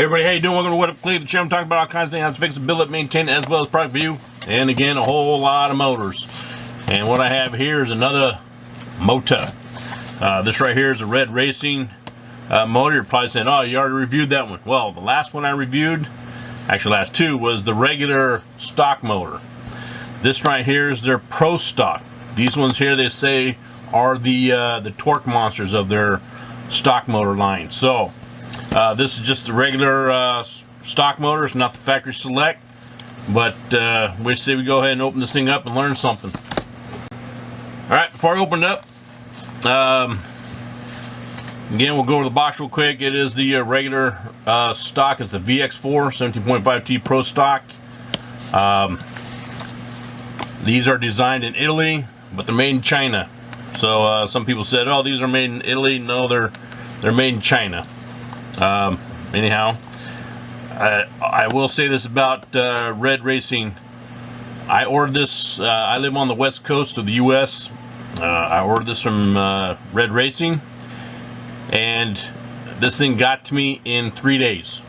Hey everybody, how you doing? Welcome to What Up Cleve, the channel talking about all kinds of things, how to fix it, build it, maintain it, as well as product review, and again, a whole lot of motors. And what I have here is another motor. This right here is a Red Racing motor. You're probably saying, oh, you already reviewed that one. Well, the last one I reviewed, actually last two, was the regular stock motor. This right here is their Pro Stock. These ones here, they say, are the torque monsters of their stock motor line. So, this is just the regular stock motor. It's not the factory select, but we say we go ahead and open this thing up and learn something. All right, before I open it up, again, we'll go over the box real quick. It is the regular stock. It's the VX4 17.5T Pro Stock. These are designed in Italy, but they're made in China. So some people said, oh, these are made in Italy. No, they're made in China. Anyhow, I will say this about Red Racing. I ordered this, I live on the west coast of the US. I ordered this from Red Racing, and this thing got to me in 3 days.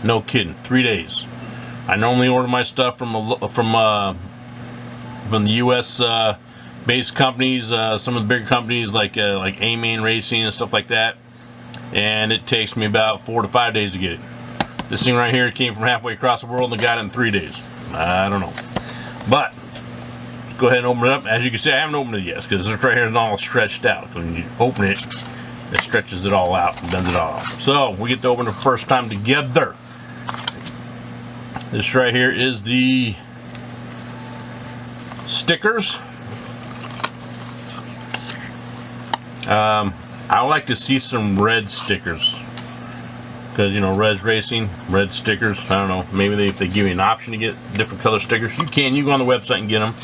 No kidding, 3 days. I normally order my stuff from the US based companies, some of the bigger companies like A-Main Racing and stuff like that. And it takes me about 4 to 5 days to get it. This thing right here came from halfway across the world and got it in 3 days. I don't know. But, let's go ahead and open it up. As you can see, I haven't opened it yet because this right here is all stretched out. When you open it, it stretches it all out and bends it all out. So, we get to open it the first time together. This right here is the stickers. I would like to see some red stickers, because you know, Red Racing, red stickers. I don't know, maybe if they give you an option to get different color stickers, you go on the website and get them.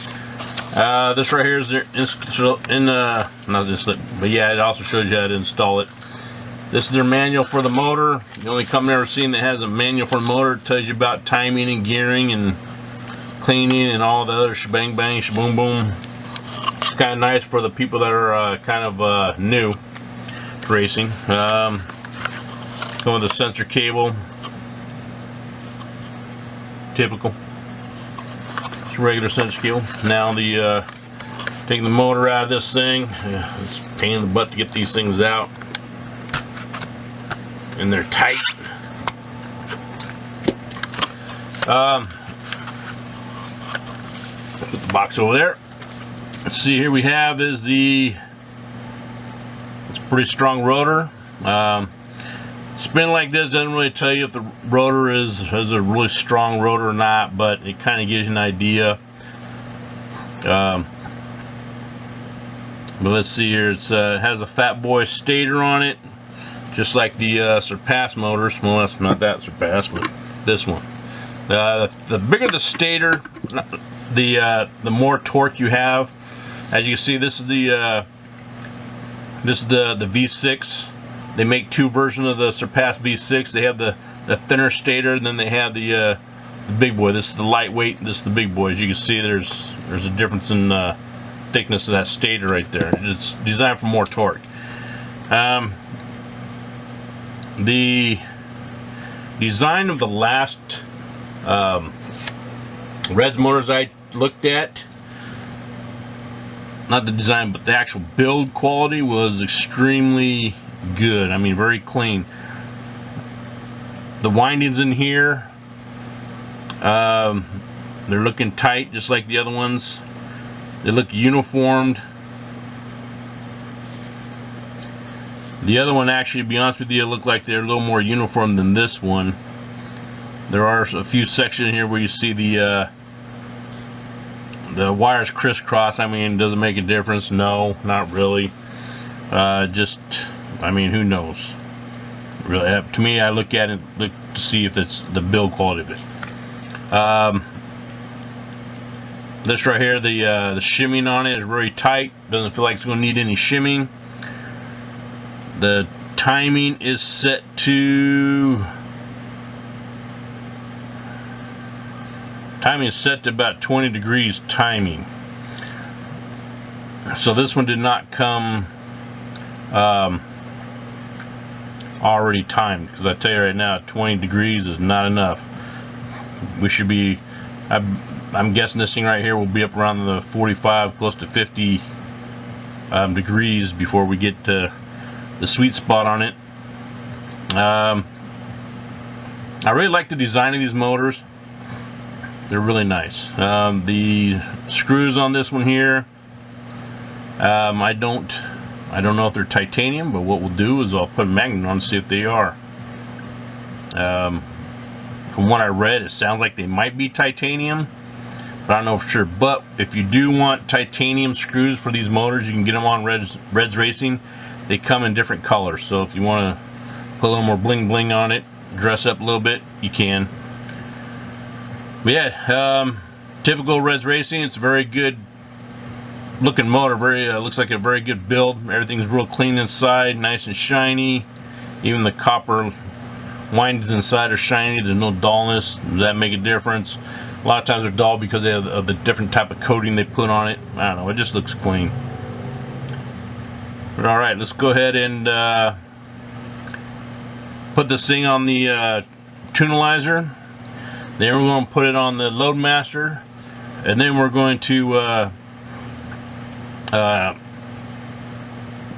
This right here is their not this, but yeah, it also shows you how to install it. This is their manual for the motor. The only company I've ever seen that has a manual for the motor. It tells you about timing and gearing and cleaning and all the other shebang bang shaboom boom. It's kind of nice for the people that are kind of new to racing. Going with the sensor cable, typical. It's regular sensor cable. Now the taking the motor out of this thing. It's a pain in the butt to get these things out, and they're tight. Put the box over there. Let's see, here we have is it's a pretty strong rotor. Spin like this doesn't really tell you if the rotor has a really strong rotor or not, but it kind of gives you an idea. But let's see here, it has a Fat Boy stator on it, just like the Surpass motors. Well, that's not that Surpass, but this one. The bigger the stator, the more torque you have. As you can see, this is the V6. They make two versions of the Surpass V6. They have the thinner stator, and then they have the big boy. This is the lightweight. This is the big boy. As you can see, there's a difference in thickness of that stator right there. It's designed for more torque. The design of the last Reds motors I looked at, not the design, but the actual build quality was extremely good. I mean, very clean. The windings in here, they're looking tight, just like the other ones. They look uniformed. The other one, actually, to be honest with you, look like they're a little more uniform than this one. There are a few sections here where you see the wires crisscross. I mean, does it make a difference? No, not really. Just, I mean, who knows? Really, to me, I look at it to see if it's the build quality of it. This right here, the shimming on it is very tight. Doesn't feel like it's going to need any shimming. The timing is set to about 20 degrees timing. So this one did not come already timed, because I tell you right now, 20 degrees is not enough. We should be, I'm guessing this thing right here will be up around the 45, close to 50 degrees before we get to the sweet spot on it. I really like the design of these motors. They're really nice. The screws on this one here, I don't know if they're titanium, but what we'll do is I'll put a magnet on to see if they are. From what I read, it sounds like they might be titanium, but I don't know for sure. But if you do want titanium screws for these motors, you can get them on Reds Racing. They come in different colors, so if you want to put a little more bling bling on it, dress up a little bit, you can. But yeah, typical Reds Racing. It's a very good looking motor. Very looks like a very good build. Everything's real clean inside, nice and shiny. Even the copper windings inside are shiny. There's no dullness. Does that make a difference? A lot of times they're dull because of the different type of coating they put on it. I don't know, it just looks clean. But all right, let's go ahead and put this thing on the tunalizer. Then we're going to put it on the Loadmaster, and then we're going to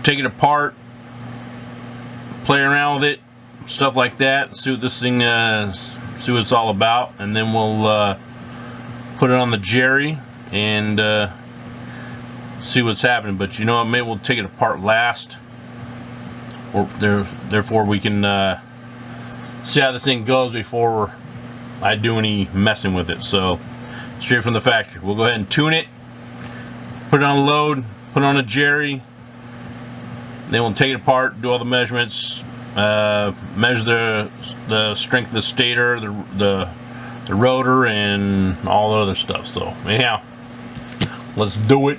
take it apart, play around with it, stuff like that, see what this thing see what it's all about, and then we'll put it on the Jerry and see what's happening. But you know what, maybe we'll take it apart last, or therefore we can see how this thing goes before I do any messing with it. So straight from the factory, we'll go ahead and tune it, put it on load, put it on a Jerry, then we'll take it apart, do all the measurements, measure the strength of the stator, the rotor, and all the other stuff. So anyhow, let's do it.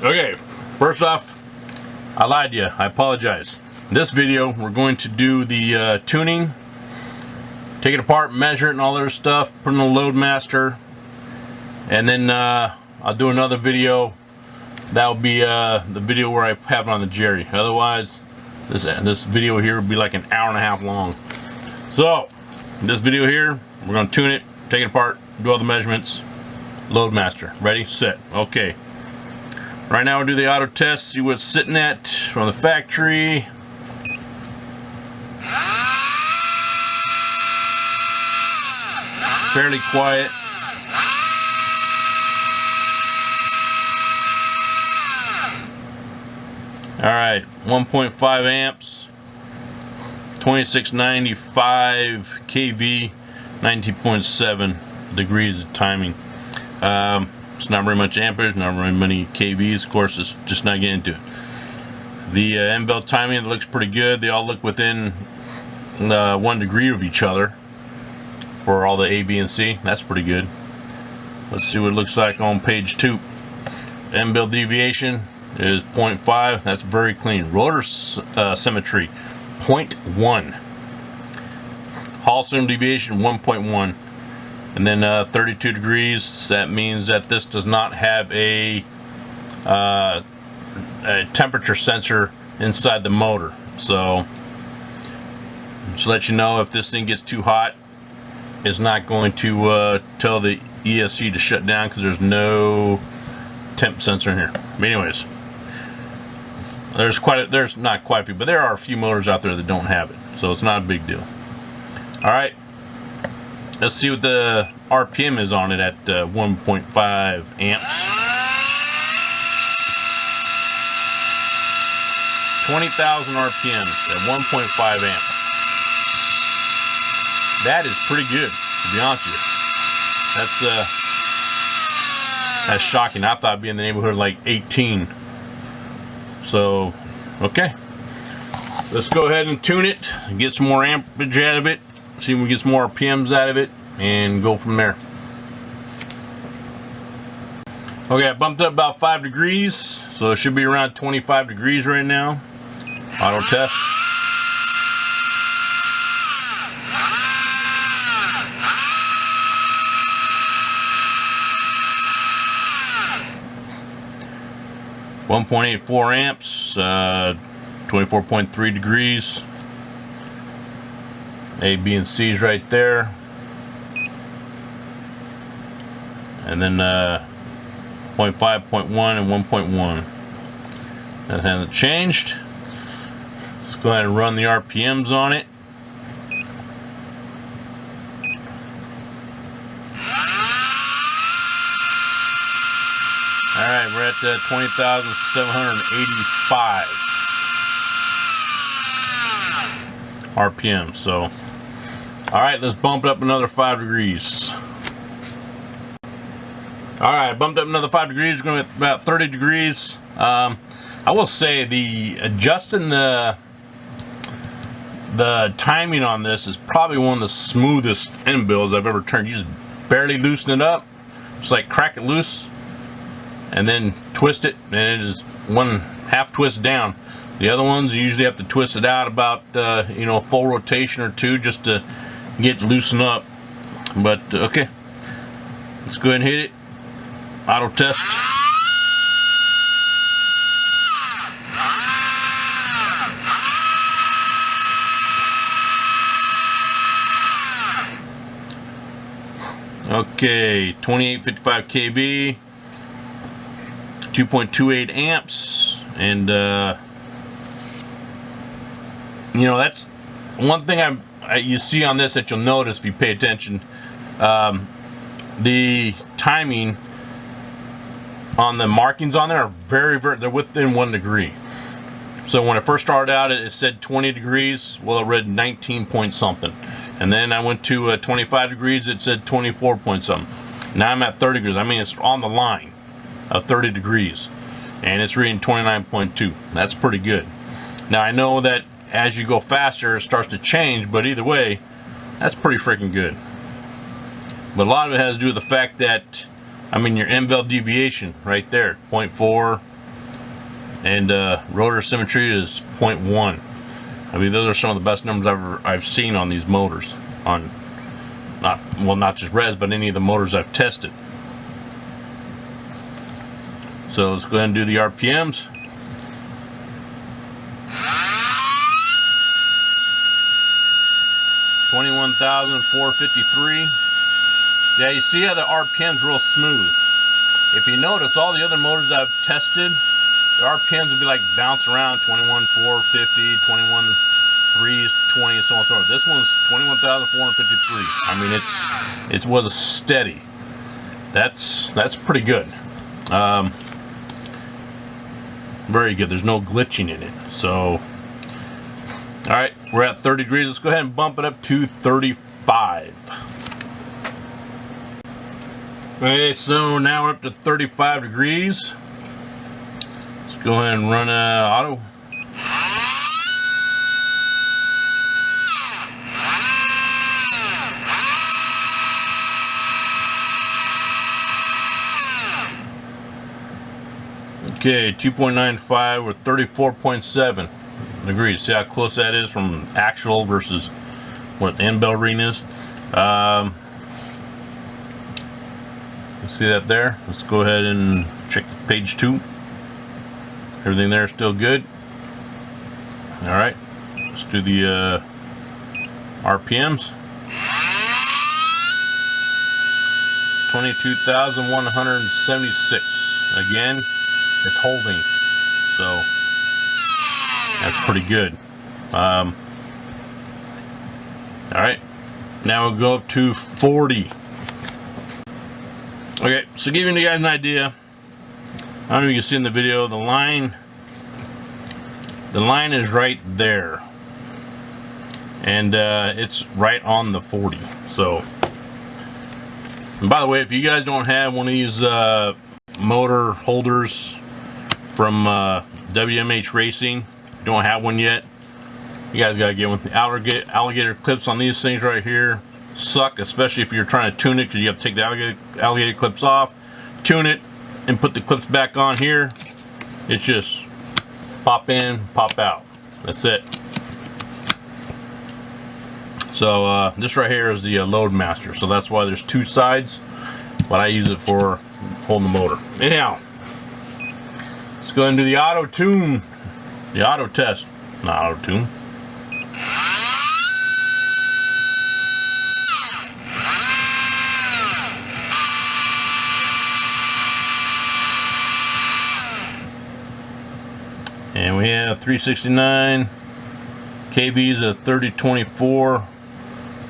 Okay, first off, I lied to you. I apologize. In this video, we're going to do the tuning, take it apart, measure it, and all the other stuff, put it on the Loadmaster, and then I'll do another video. That'll be the video where I have it on the Jerry. Otherwise, this video here will be like an hour and a half long. So, this video here, we're going to tune it, take it apart, do all the measurements, Loadmaster. Ready, set, okay. Right now we'll do the auto test, see what it's sitting at from the factory. Fairly quiet. Alright, 1.5 amps, 2695 kV, 19.7 degrees of timing. It's not very much amperage, not very many kVs. Of course, it's just not getting into it. The end belt timing looks pretty good. They all look within 1 degree of each other for all the A, B, and C. That's pretty good. Let's see what it looks like on page 2. End belt deviation is 0.5. That's very clean. Rotor symmetry 0.1. Hall center deviation 1.1. And then 32 degrees. That means that this does not have a temperature sensor inside the motor. So just let you know, if this thing gets too hot, it's not going to tell the ESC to shut down, because there's no temp sensor in here. But anyways, there's not quite a few, but there are a few motors out there that don't have it, so it's not a big deal. All right, let's see what the RPM is on it at 1.5 amps. 20,000 RPMs at 1.5 amps. That is pretty good, to be honest with you. That's shocking. I thought it'd be in the neighborhood of like 18. So, okay. Let's go ahead and tune it and get some more amperage out of it. See if we can get some more RPMs out of it and go from there. Okay, I bumped up about 5 degrees, so it should be around 25 degrees right now. Auto test. .84 amps, 24.3 degrees. A, B, and C is right there. And then 0.5, 0.1, and 1.1. That hasn't changed. Let's go ahead and run the RPMs on it. Alright, we're at 20,785 RPM. So, alright, let's bump it up another 5 degrees. Alright, bumped up another 5 degrees. We're going to about 30 degrees. I will say the adjusting the timing on this is probably one of the smoothest end bills I've ever turned. You just barely loosen it up, just like crack it loose, and then twist it, and it is one half twist down. The other ones you usually have to twist it out about you know, a full rotation or two just to get loosened up. But okay, let's go ahead and hit it. Auto test. Okay, 2855 kV, 2.28 amps, and you know, that's one thing you see on this that you'll notice if you pay attention. The timing on the markings on there are very, they're within 1 degree. So when I first started out, it said 20 degrees. Well, it read 19 point something. And then I went to 25 degrees, it said 24 point something. Now I'm at 30 degrees. I mean, it's on the line of 30 degrees. And it's reading 29.2. That's pretty good. Now I know that as you go faster, it starts to change, but either way, that's pretty freaking good. But a lot of it has to do with the fact that, I mean, your end bell deviation right there, 0.4, and rotor symmetry is 0.1. I mean, those are some of the best numbers I've seen on these motors. On not just res, but any of the motors I've tested. So let's go ahead and do the RPMs. $21,453. Yeah, you see how the RPM's real smooth. If you notice, all the other motors I've tested, the RPMs would be like bounce around 21,450, 21,320, and so on and so forth. This one's 21,453. I mean, it was steady. That's pretty good. Very good. There's no glitching in it. So, all right, we're at 30 degrees. Let's go ahead and bump it up to 35. Okay, so now we're up to 35 degrees. Let's go ahead and run auto. Okay, 2.95 or 34.7 degrees. See how close that is from actual versus what the end bell reading is. See that there? Let's go ahead and check page 2. Everything there is still good. All right, let's do the RPMs. 22,176. Again, it's holding, so that's pretty good. All right, now we'll go up to 40. Okay, so giving you guys an idea, I don't know if you can see in the video, the line is right there, and it's right on the 40. So, and by the way, if you guys don't have one of these motor holders from WMH Racing, don't have one yet, you guys gotta get one. The alligator clips on these things right here suck, especially if you're trying to tune it, because you have to take the alligator clips off, tune it, and put the clips back on here. It's just pop in, pop out. That's it. So this right here is the load master, so that's why there's two sides, but I use it for holding the motor. Anyhow, let's go ahead and do the auto tune, the auto test. not auto tune. And we have 369 kVs at 3024,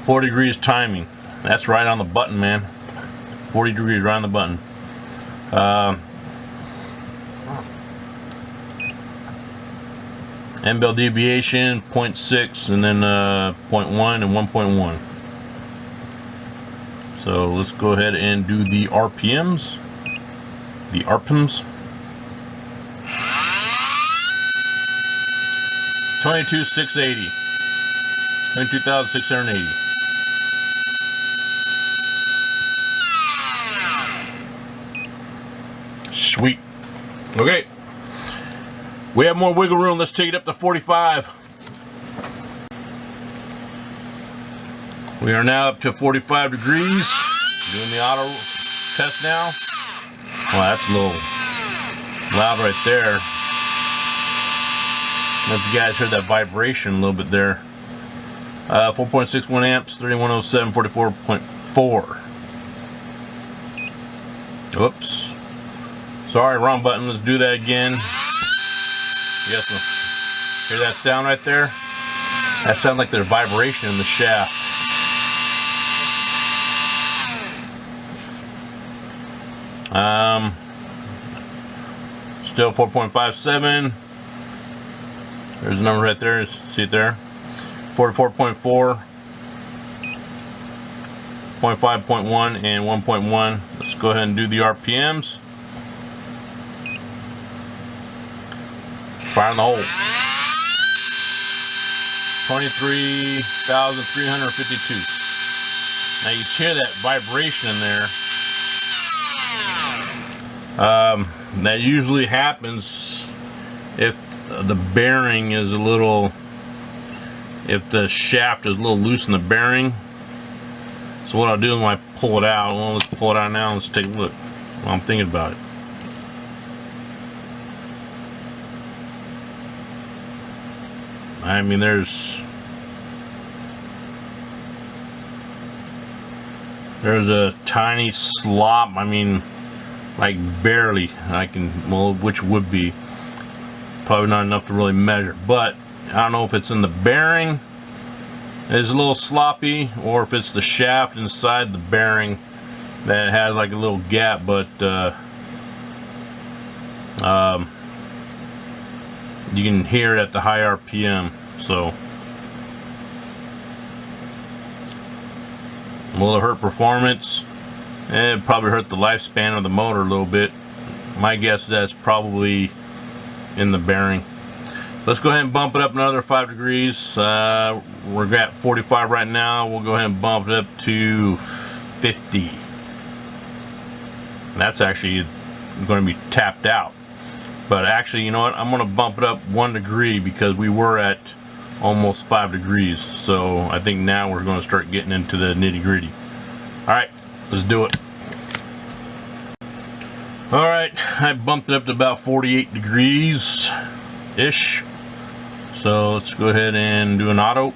40 degrees timing. That's right on the button, man. 40 degrees right on the button. End-bell deviation 0.6 and then 0.1 and 1.1. So let's go ahead and do the RPMs. The RPMs. 22,680. 22,680. Sweet. Okay. We have more wiggle room. Let's take it up to 45. We are now up to 45 degrees. Doing the auto test now. Well, that's a little loud right there. I don't know if you guys heard that vibration a little bit there. 4.61 amps, 3107, 44.4. Whoops. Sorry, wrong button. Let's do that again. Yes, hear that sound right there? That sounds like there's vibration in the shaft. Still 4.57. There's a number right there. See it there? 44.4, 0.5, 0.1, and 1.1. Let's go ahead and do the RPMs. Fire in the hole. 23,352. Now you hear that vibration in there. That usually happens if the bearing is a little, if the shaft is a little loose in the bearing. So what I'll do when I pull it out, well, let's pull it out now. Let's take a look while I'm thinking about it. I mean, there's a tiny slop. I mean, like barely. I can, well, which would be probably not enough to really measure. But I don't know if it's in the bearing, it's a little sloppy, or if it's the shaft inside the bearing that has like a little gap. But you can hear it at the high RPM. So will it hurt performance? It probably hurt the lifespan of the motor a little bit. My guess is that's probably in the bearing. Let's go ahead and bump it up another 5 degrees. We're at 45 right now. We'll go ahead and bump it up to 50. That's actually going to be tapped out. But actually, you know what? I'm going to bump it up 1 degree because we were at almost 5 degrees. So I think now we're going to start getting into the nitty-gritty. Alright, let's do it. Alright, I bumped it up to about 48 degrees-ish. So let's go ahead and do an auto.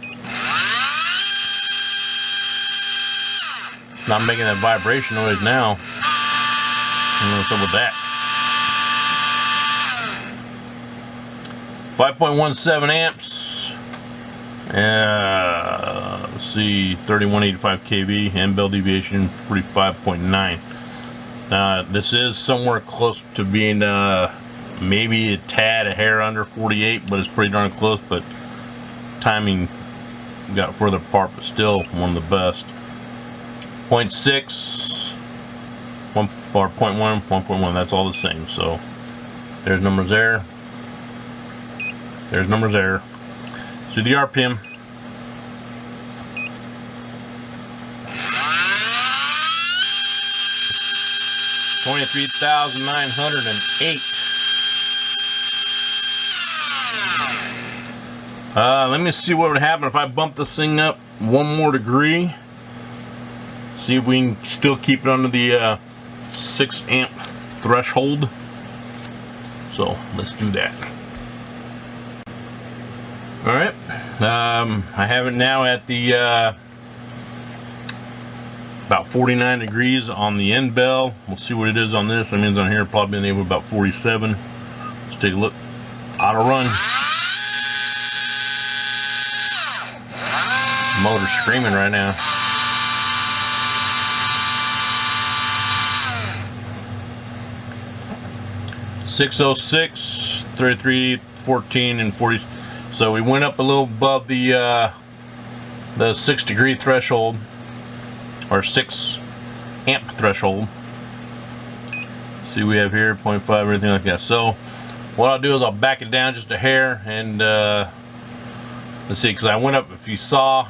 Not making that vibration noise now. I don't know what's up with that. 5.17 amps. Let's see, 3185 kV. End-bell deviation 45.9. This is somewhere close to being maybe a tad, a hair under 48, but it's pretty darn close. But timing got further apart, but still one of the best. 0.6, 1 or 0.1, 1.1. That's all the same. So there's numbers there. There's numbers there. So the RPM. 23,908. Let me see what would happen if I bump this thing up 1 more degree. See if we can still keep it under the 6 amp threshold. So let's do that. All right, I have it now at the about 49 degrees on the end bell. We'll see what it is on this. That means on here probably been able about 47. Let's take a look. Auto run. Motor's screaming right now. .606, 33, 14, and 40. So we went up a little above the 6 degree threshold, or 6 amp threshold. See, we have here 0.5, everything like that. So what I'll do is I'll back it down just a hair, and let's see, because I went up, if you saw,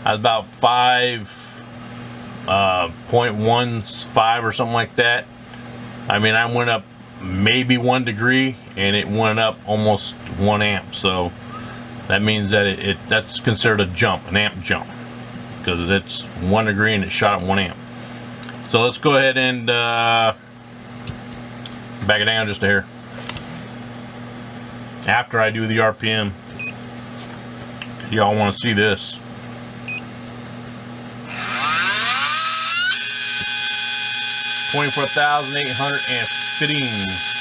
I was about 5.15 or something like that. I mean, I went up maybe 1 degree, and it went up almost 1 amp. So that means that that's considered a jump, an amp jump, because it's 1 degree and it shot at 1 amp. So let's go ahead and back it down just a hair after I do the RPM. Y'all want to see this. $24,815.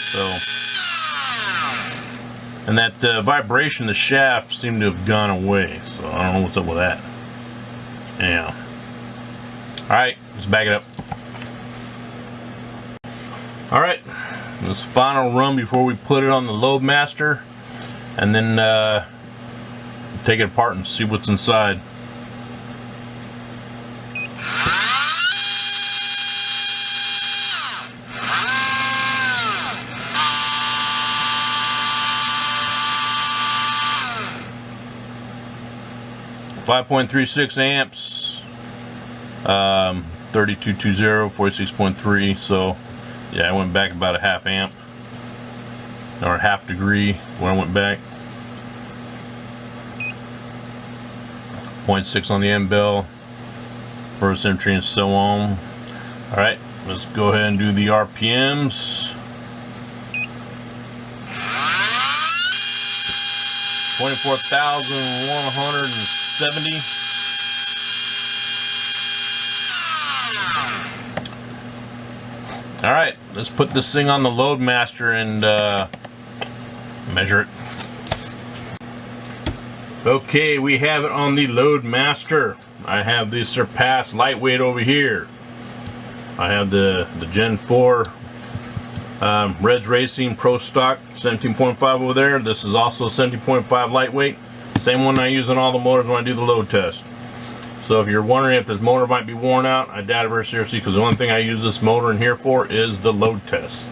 So, and that vibration, the shaft seemed to have gone away. So I don't know what's up with that. Yeah. All right, let's back it up. All right, this final run before we put it on the Loadmaster, and then take it apart and see what's inside. .36 amps, 3220, 46.3. So yeah, I went back about a half amp, or a half degree when I went back. 0.6 on the end bell, first entry, and so on. All right, let's go ahead and do the RPMs. 24,170. All right, let's put this thing on the Loadmaster and measure it. Okay, we have it on the Loadmaster. I have the Surpass Lightweight over here. I have the Gen 4 Reds Racing Pro Stock 17.5 over there. This is also 17.5 lightweight. Same one I use on all the motors when I do the load test. So if you're wondering if this motor might be worn out, I doubt it very seriously, because the only thing I use this motor in here for is the load test.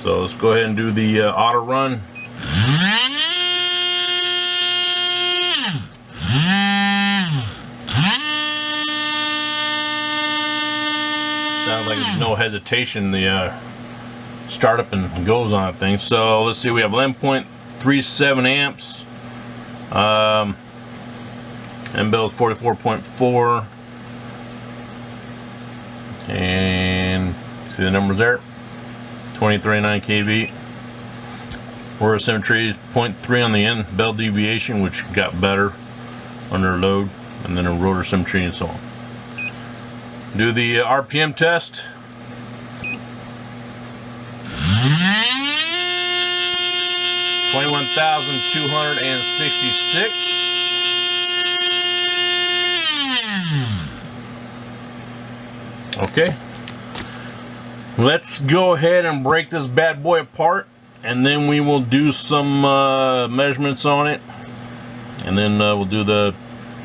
So let's go ahead and do the auto run. Sounds like there's no hesitation. The start up and goes on that thing. So let's see, we have 11.37 amps. M bell is 44.4, and see the numbers there. 2039 kV. We're at symmetry 0.3 on the end bell deviation, which got better under load, and then a rotor symmetry and so on. Do the RPM test. 21,266. Okay, let's go ahead and break this bad boy apart, and then we will do some measurements on it, and then we'll do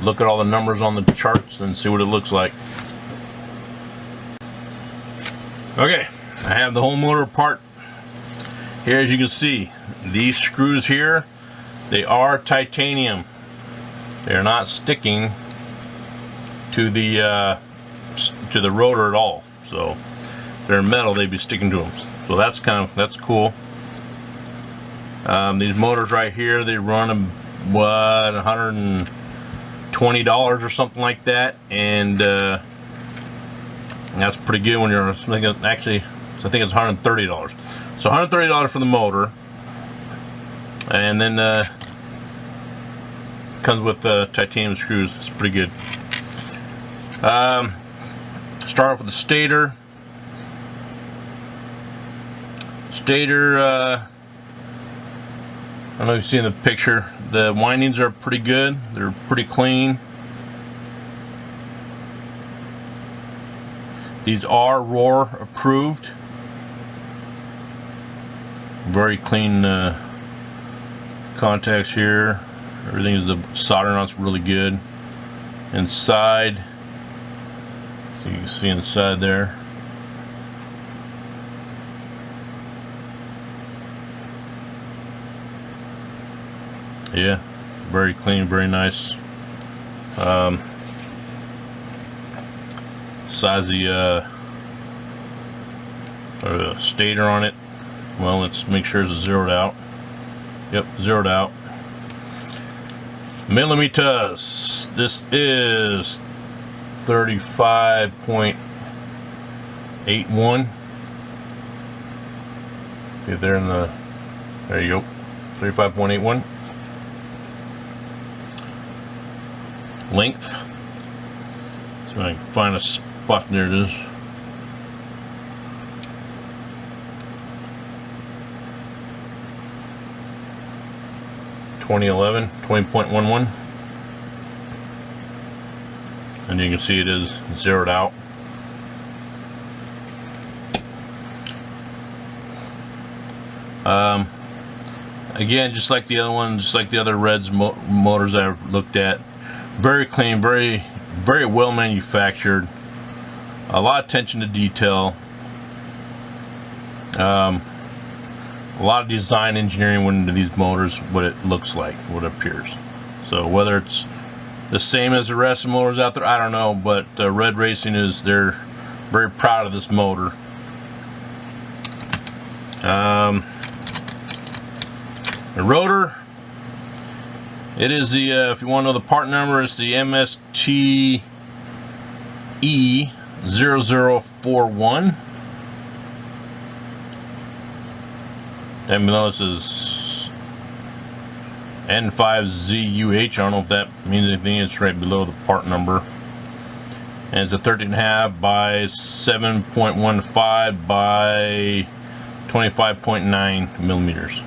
look at all the numbers on the charts and see what it looks like. Okay, I have the whole motor apart here. As you can see, these screws here, they are titanium. They're not sticking to the rotor at all. So if they're metal, they'd be sticking to them. So that's cool. These motors right here, they run what, $120 or something like that, and that's pretty good when you're actually. So I think it's $130. So $130 for the motor, and then comes with titanium screws. It's pretty good. Start off with the stator. I don't know if you've seen the picture. The windings are pretty good. They're pretty clean. These are Roar approved. Very clean contacts here. Everything is, the solder nut's really good. Inside, so you can see inside there. Yeah, very clean, very nice. Size of the stator on it. Well, let's make sure it's zeroed out. Yep, zeroed out. Millimeters. This is 35.81. See it there in the. There you go. 35.81. Length. So I can find a spot. There it is. .11, and you can see it is zeroed out. Again, just like the other one, just like the other Reds motors I've looked at, very clean, very well manufactured. A lot of attention to detail. A lot of design engineering went into these motors, what it looks like, what it appears. So whether it's the same as the rest of the motors out there, I don't know, but Red Racing they're very proud of this motor. The rotor, it is the, if you want to know the part number, it's the MSTE0041. And below this is N5ZUH. I don't know if that means anything. It's right below the part number. And it's a 13.5 by 7.15 by 25.9 millimeters.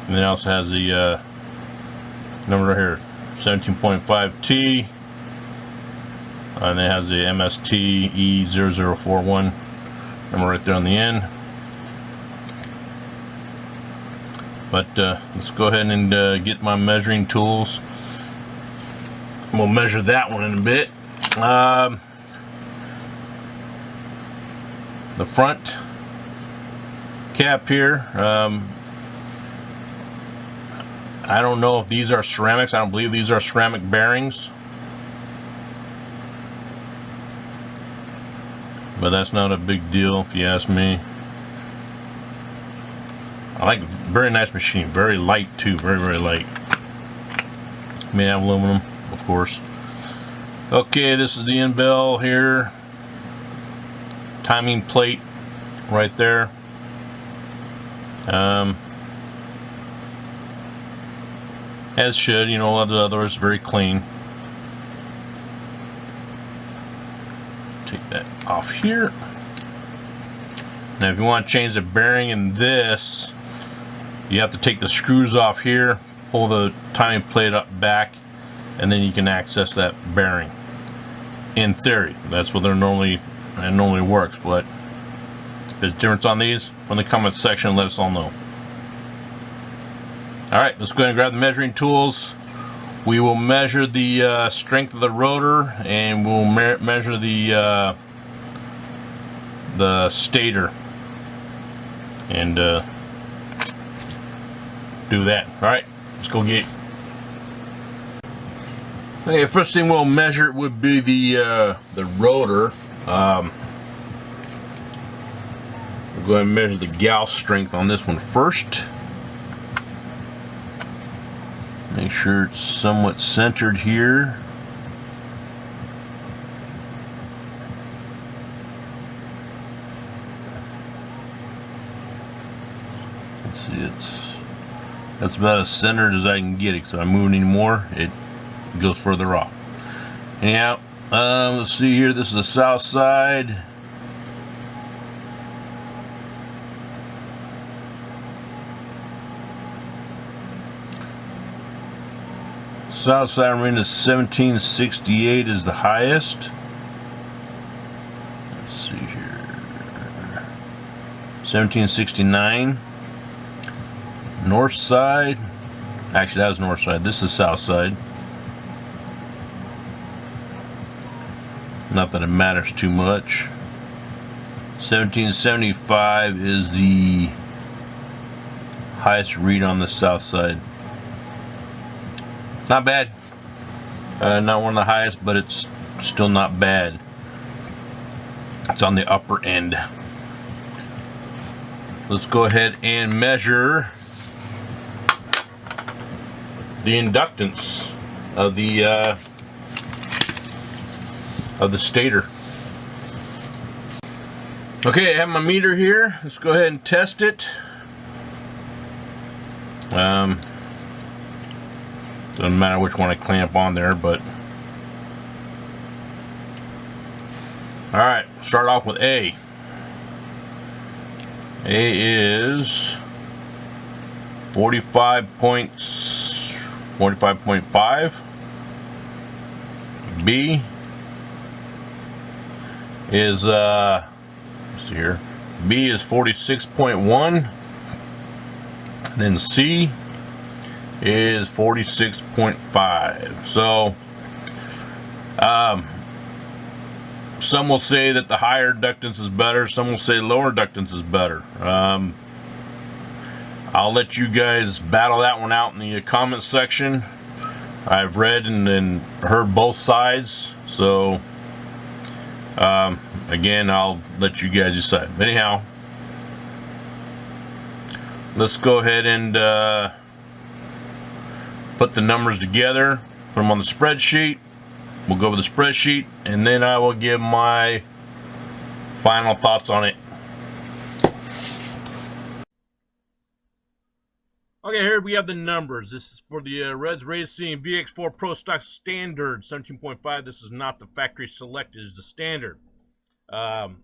And it also has the number right here, 17.5T. And it has the MSTE0041 number right there on the end. But let's go ahead and get my measuring tools. We'll measure that one in a bit. The front cap here, I don't know if these are ceramics. I don't believe these are ceramic bearings, but that's not a big deal if you ask me. I like, very nice machine, very light too, very light. Made out of aluminum, of course. Okay, this is the end bell here. Timing plate right there. As should, you know, the others very clean. Take that off here. Now if you want to change the bearing in this, you have to take the screws off here, pull the timing plate up back, and then you can access that bearing. In theory, that's what it normally works. But if there's a difference on these, in the comment section, let us all know. All right, let's go ahead and grab the measuring tools. We will measure the strength of the rotor, and we'll measure the stator, and do that. All right, let's go get it. Okay, first thing we'll measure would be the rotor. We'll go ahead and measure the Gauss strength on this one first. Make sure it's somewhat centered here. Let's see, it's That's about as centered as I can get it. So I'm moving anymore, it goes further off. Anyhow, let's see here. This is the south side. South side marina 1768 is the highest. Let's see here. 1769. North side. Actually, that was north side. This is south side. Not that it matters too much. 1775 is the highest read on the south side. Not bad. Not one of the highest, but it's still not bad. It's on the upper end. Let's go ahead and measure the inductance of the stator. Okay, I have my meter here. Let's go ahead and test it. Doesn't matter which one I clamp on there, but all right, start off with A. A is 45.5. B is let's see here. B is 46.1. Then C is 46.5. So some will say that the higher inductance is better, some will say lower inductance is better. I'll let you guys battle that one out in the comment section. I've read and heard both sides, so again, I'll let you guys decide. But anyhow, let's go ahead and put the numbers together, put them on the spreadsheet. We'll go over the spreadsheet, and then I will give my final thoughts on it. Okay, here we have the numbers. This is for the Reds Racing VX4 Pro Stock Standard 17.5. This is not the factory selected, it's the standard. Motor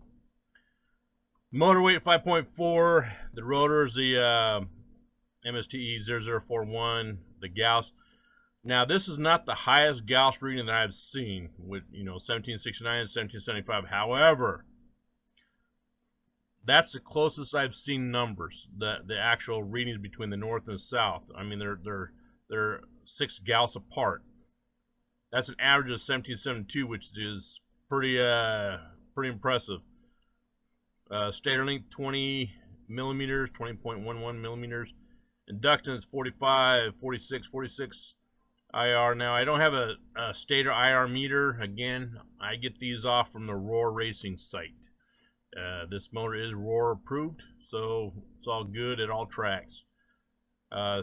weight 5.4. The rotor is the MSTE 0041. The Gauss. Now, this is not the highest Gauss reading that I've seen with, 1769 and 1775. However, that's the closest I've seen numbers. The actual readings between the north and south. I mean, they're 6 Gauss apart. That's an average of 1772, which is pretty impressive. Stator length 20 millimeters, 20.11 millimeters. Inductance 45, 46 IR. Now, I don't have a stator IR meter. Again, I get these off from the Roar Racing site. This motor is Roar approved, so it's all good at all tracks.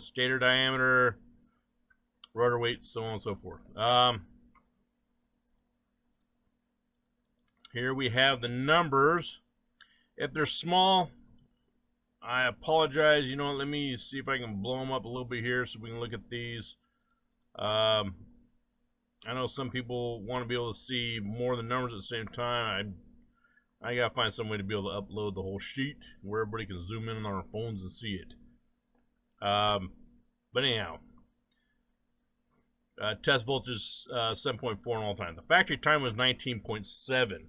Stator diameter, rotor weight, so on and so forth. Here we have the numbers. If they're small, I apologize. Let me see if I can blow them up a little bit here so we can look at these. I know some people want to be able to see more of the numbers at the same time. I gotta find some way to be able to upload the whole sheet where everybody can zoom in on our phones and see it. But anyhow, test voltage 7.4 in all time. The factory time was 19.7.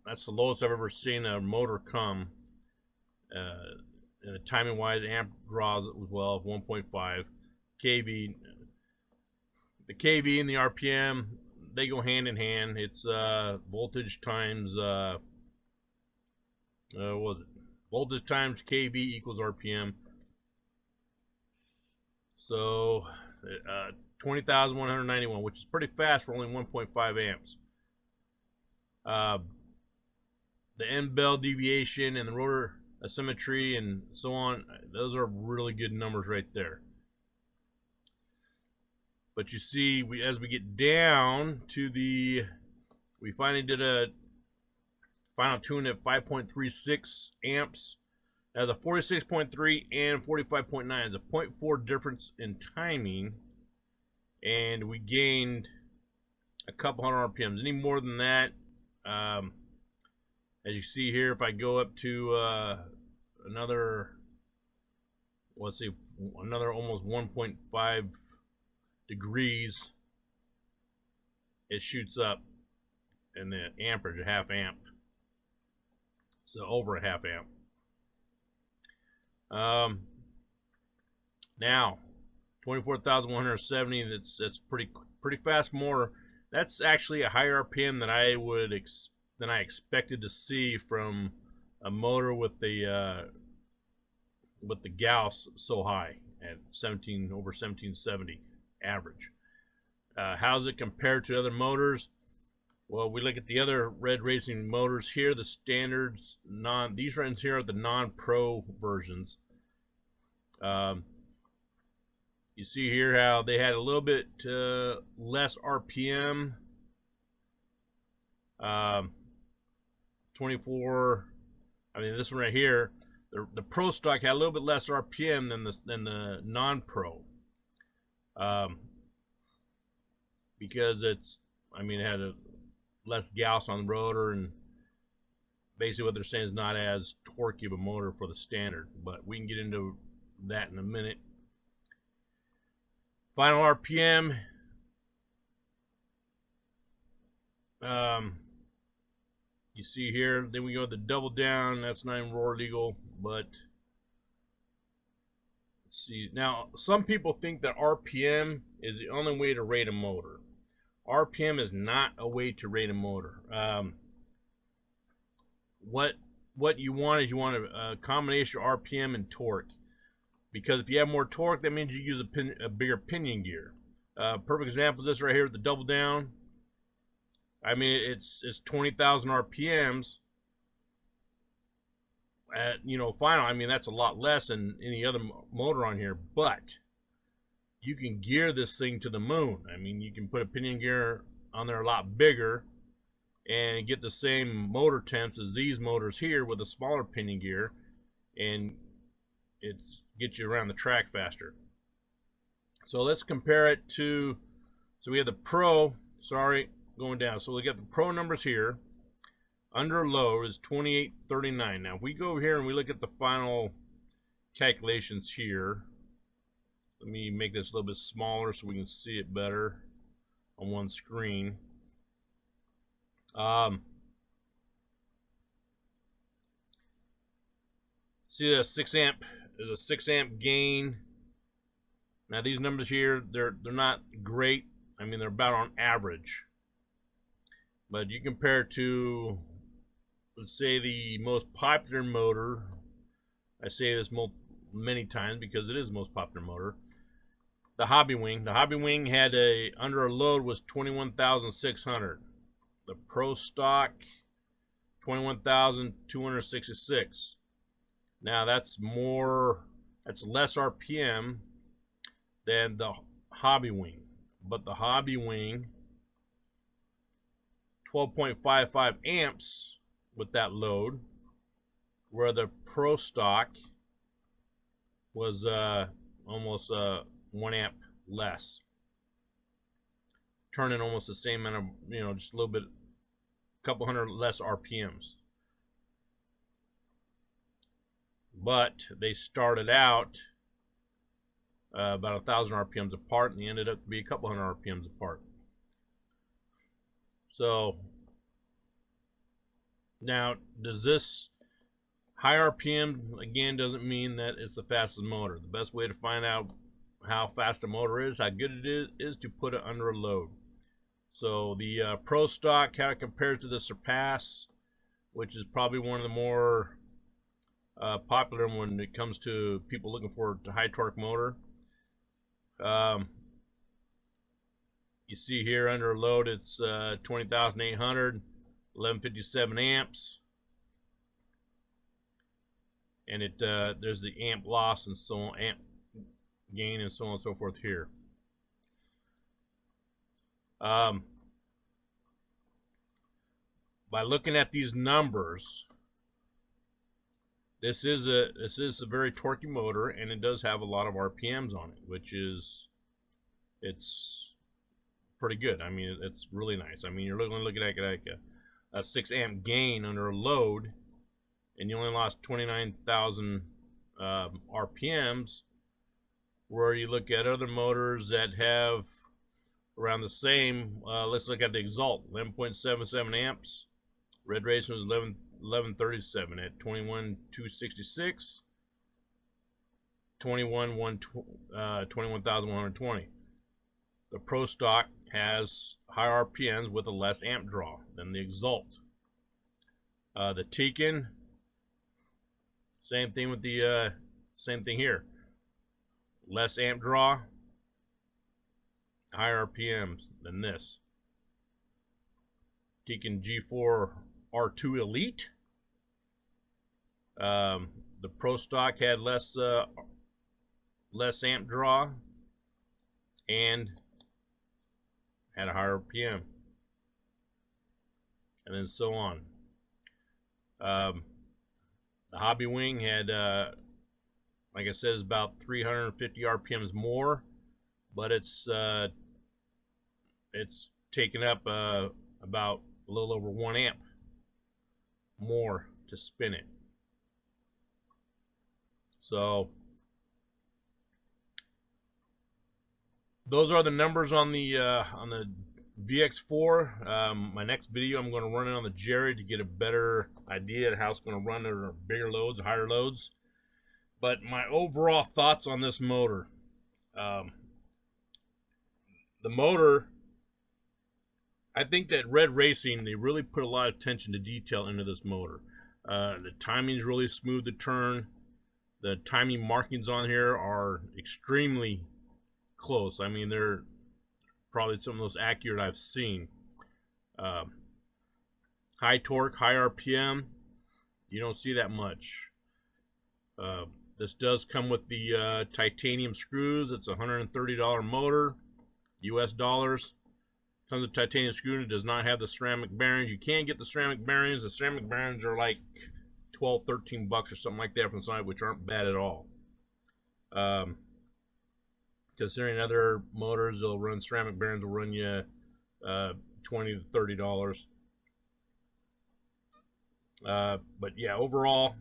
That's the lowest I've ever seen a motor come. And the timing wise, amp draws as well of 1.5 kV. The kV and the RPM, they go hand in hand. It's voltage times what was it? Voltage times kV equals RPM. So 20,191, which is pretty fast for only 1.5 amps. The end bell deviation and the rotor asymmetry and so on, those are really good numbers right there. But you see, as we get down to we finally did a final tune at 5.36 amps. has a 46.3 and 45.9. It's a 0.4 difference in timing, and we gained a couple hundred RPMs. Any more than that, as you see here, if I go up to another, let's see, another almost 1.5 degrees, it shoots up in the amperage, a half amp. So over a half amp. Now 24,170. That's pretty fast motor. That's actually a higher RPM than I expected to see from a motor with the Gauss so high at over 1770 average. How does it compare to other motors? Well, we look at the other Red Racing motors here, the standards, these ones here are the non-pro versions. You see here how they had a little bit less RPM. 24, I mean this one right here, the Pro stock had a little bit less RPM than the non-pro. Because it had a less Gauss on the rotor, and basically what they're saying is not as torquey of a motor for the standard, but we can get into that in a minute. Final RPM, you see here, then we go to the double down. That's not even roar legal, but let's see. Now, some people think that RPM is the only way to rate a motor. RPM is not a way to rate a motor. What you want is a combination of RPM and torque, because if you have more torque, that means you use a bigger pinion gear. Perfect example is this right here, the double down. I mean, it's 20,000 RPMs at final. I mean, that's a lot less than any other motor on here, but you can gear this thing to the moon. I mean, you can put a pinion gear on there a lot bigger and get the same motor temps as these motors here with a smaller pinion gear, and it gets you around the track faster. So let's compare it to, so we have the Pro, going down. So we got the Pro numbers here. Under load is 2839. Now if we go over here and we look at the final calculations here, let me make this a little bit smaller so we can see it better on one screen. See the 6 amp, there's a 6 amp gain. Now these numbers here, they're not great. I mean, they're about on average. But you compare it to, let's say, the most popular motor. I say this many times because it is the most popular motor. The Hobby Wing. The Hobby Wing had under a load was 21,600. The Pro stock, 21,266. Now that's less RPM than the Hobby Wing. But the Hobby Wing, 12.55 amps with that load, where the Pro stock was almost 1 amp less, turning almost the same amount of, just a little bit, a couple hundred less RPMs. But they started out about 1,000 RPMs apart, and they ended up to be a couple hundred RPMs apart. So now, does this high RPM, again, doesn't mean that it's the fastest motor. The best way to find out how fast a motor is, how good it is to put it under a load. So the Pro stock, how it compares to the Surpass, which is probably one of the more popular when it comes to people looking for a high torque motor. You see here under a load, it's 20,800, 1157 amps, and there's the amp loss and so on, amp gain and so on and so forth here. By looking at these numbers, This is a very torquey motor, and it does have a lot of RPMs on it, which is it's pretty good. I mean, it's really nice. I mean, you're looking at like a 6 amp gain under a load, and you only lost 29,000 RPMs. Where you look at other motors that have around the same. Let's look at the Exalt, 11.77 amps. Red Racing was 1137 at 21,266, 21,120. The Pro Stock has higher RPMs with a less amp draw than the Exalt. The Teardown, same thing with the same thing here. Less amp draw, higher RPMs than this. Teardown G4 R2 Elite. The Pro Stock had less amp draw and had a higher RPM, and then so on. The Hobby Wing had, like I said, is about 350 RPMs more, but it's taken up about a little over 1 amp more to spin it. So those are the numbers on the VX4. My next video, I'm going to run it on the Jerry to get a better idea of how it's going to run at bigger loads, higher loads. But my overall thoughts on this motor, the motor, I think that Red Racing, they really put a lot of attention to detail into this motor. The timing is really smooth to turn. The timing markings on here are extremely close. I mean, they're probably some of the most accurate I've seen. High torque, high RPM, you don't see that much. This does come with the titanium screws. It's a $130 motor, US dollars. Comes with titanium screws. It does not have the ceramic bearings. You can get the ceramic bearings. The ceramic bearings are like 12, 13 bucks or something like that from the side, which aren't bad at all. Considering other motors, they'll run ceramic bearings will run you $20 to $30. But yeah, overall,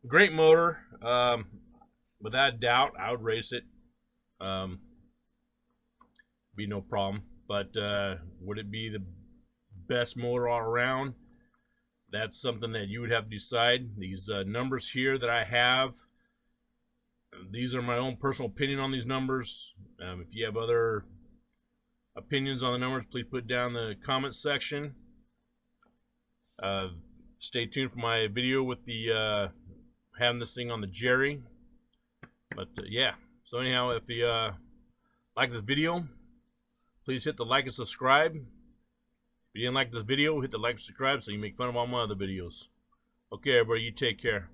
great motor. Without a doubt, I would race it. Be no problem. But would it be the best motor all around? That's something that you would have to decide. These numbers here that I have, these are my own personal opinion on these numbers. If you have other opinions on the numbers, please put down in the comment section. Stay tuned for my video with the having this thing on the Jerry. But yeah, so anyhow, if you like this video, please hit the like and subscribe. If you didn't like this video, hit the like and subscribe so you make fun of all my other videos. Okay, everybody, you take care.